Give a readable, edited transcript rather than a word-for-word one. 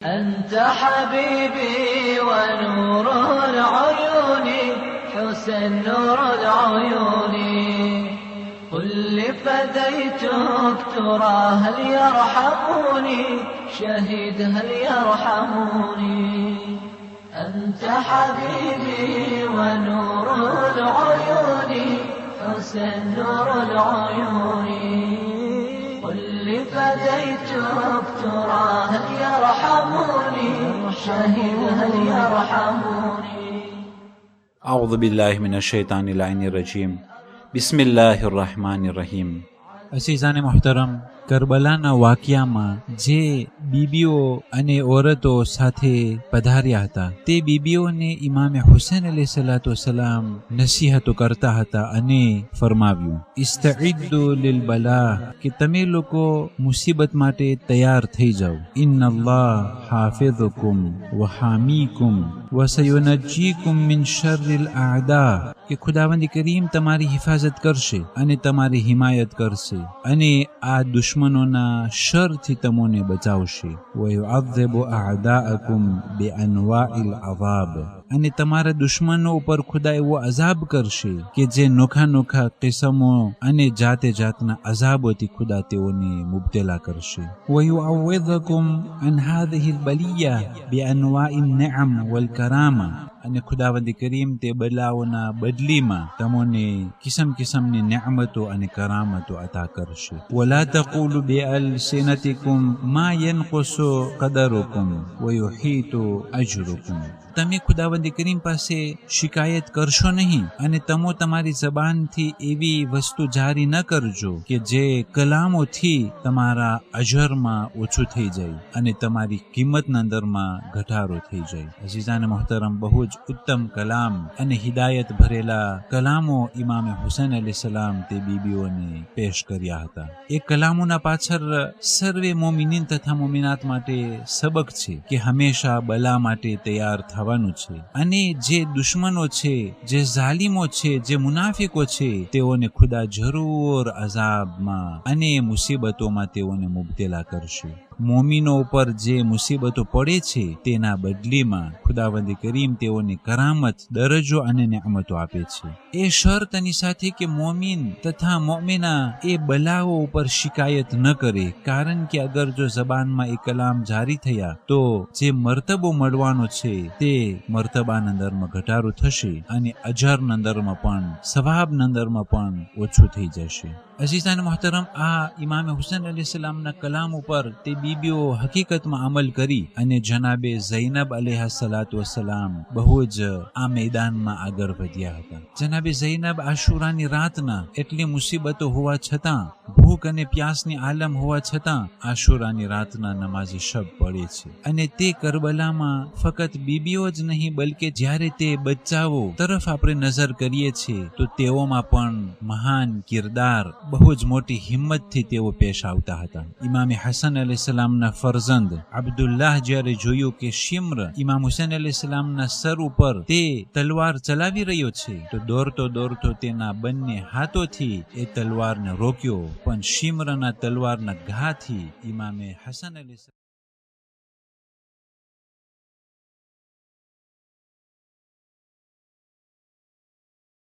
أنت حبيبي ونور العيون، حسن نور العيون. قل لفديتك ترى هل يرحموني، شهيد هل يرحموني. أنت حبيبي ونور العيون، حسن نور العيون. قل لفديتك ترى هل يرحموني، شهيد هل يرحموني. أعوذ بالله من الشيطان اللعين الرجيم. بسم الله الرحمن الرحيم. અસીઝાને મોહતરમ, કરબલાના વાકિયામાં જે બીબીઓ અને ઓરતો સાથે પધાર્યા હતા તે બીબીઓને ઇમામે હુસૈન અલૈહિસ્સલાતુ વસ્સલામ નસીહતો કરતા હતા અને ફરમાવ્યું, ઇસ્તઇદ્દુ લિલ બલા, કે તમે લોકો મુસીબત માટે તૈયાર થઈ જાઓ. ઇન્નલ્લાહ હાફિઝુકુમ વ હામીકુમ વ સયુનજ્જીકુમ મિન શર્રિલ આદા, કે ખુદાવંદ કરીમ તમારી હિફાજત કરશે અને તમારી હિમાયત કરશે અને આ દુશ્મનોના શરથી તમને બચાવશે. વયુઆઝિબુ અઅદાઅકુમ બિઅનવાઇલ અઝાબ, અને તમારા દુશ્મનો ઉપર ખુદા એવો અઝાબ કરશે કે જે નોખા નોખા કિસ્મો અને જાતે જાતના અઝાબોથી ખુદા તેઓને મુબતલા કરશે. વયુઆવિઝુકુમ અન હાઝિહિલ બલિયા બિઅનવાઇન નિઅમ વલ કરામા, અને ખુદાવંદ કરીમ તે બલાઓના બદલીમાં તમને કિસમ કિસમની નિઅમતો અને કરામતો અતા કરશે. વલા તકુલુ બિઅલસિનતિકુમ મા યનકુસુ કદરુકુમ વયુહીતુ અજરુકુમ, તમે ખુદાવંદ કરીમ પાસે શિકાયત કરશો નહીં અને તમે તમારી જબાનથી એવી વસ્તુ જારી ન કરજો કે જે કલામોથી તમારા અજરમાં ઓછું થઈ જાય અને તમારી કિંમતના અંદરમાં ઘટાડો થઈ જાય. અઝીઝાને મોહતરમ, બહુ જ ઉત્તમ કલામ અને હિદાયત ભરેલા કલામો ઇમામે હુસૈન અલૈહિસ્સલામ તે બીબીઓને પેશ કર્યા હતા. એ કલામોના પાછળ સર્વે મોમિનીન તથા મોમિનાત માટે સબક છે કે હંમેશા બલા માટે તૈયાર થવાનું છે અને જે દુશ્મનો છે, જે ઝાલિમો છે, જે મુનાફિકો છે, તેઓને ખુદા જરૂર અઝાબમાં અને મુસીબતોમાં તેઓને મુબતલા કરશે. મોમીનો ઉપર જે મુસીબતો પડે છે તેના બદલીમાં ખુદાવંદ કરીમ તેઓને કરામત, દરજ્જો અને નિઅમતો આપે છે. એ શરતની સાથે કે મોમીન તથા મોમિના એ બલાઓ ઉપર શિકાયત ન કરે, કારણ કે અગર જો જબાનમાં એ કલામ જારી થયા તો જે મર્તબો મળવાનો છે તે મર્તબાના અંદરમાં ઘટાડો થશે અને અજરના અંદરમાં પણ, સવાબના અંદરમાં પણ ઓછું થઈ જશે. અઝીઝાન મોહતરમ, આ ઇમામે હુસૈન અલૈહિસ્સલામના કલામ ઉપર તે બીબીઓ હકીકતમાં અમલ કરી અને જનાબે ઝૈનબ અલૈહિસ્સલાતુ વસ્સલામ બહુ જ આ મેદાનમાં આગળ વધ્યા હતા. જનાબે ઝૈનબ આશુરાની રાતના એટલી મુસીબતો હોવા છતાં, ભૂખ અને પ્યાસની આલમ હોવા છતાં આશુરાની રાતના નમાઝે શબ પડે છે અને તે કરબલામાં ફક્ત બીબીઓ જ નહીં બલકે જ્યારે તે બચ્ચાઓ તરફ આપણે નજર કરીએ છીએ તો તેઓમાં પણ મહાન કિરદાર, બહુ જ મોટી હિંમતથી તેઓ પેશ આવતા હતા. ઇમામે હસન અલૈહિસ્સલામના ફરઝંદ અબ્દુલ્લાહ જ્યારે જોયું કે શિમ્ર ઇમામ હુસૈન અલૈહિસ્સલામના સર ઉપર તે તલવાર ચલાવી રહ્યો છે તો દોડતો દોડતો તેના બંને હાથોથી એ તલવારને રોક્યો, પણ શિમ્રના તલવારના ઘાથી ઇમામે હસન અલૈહિસ્સલામ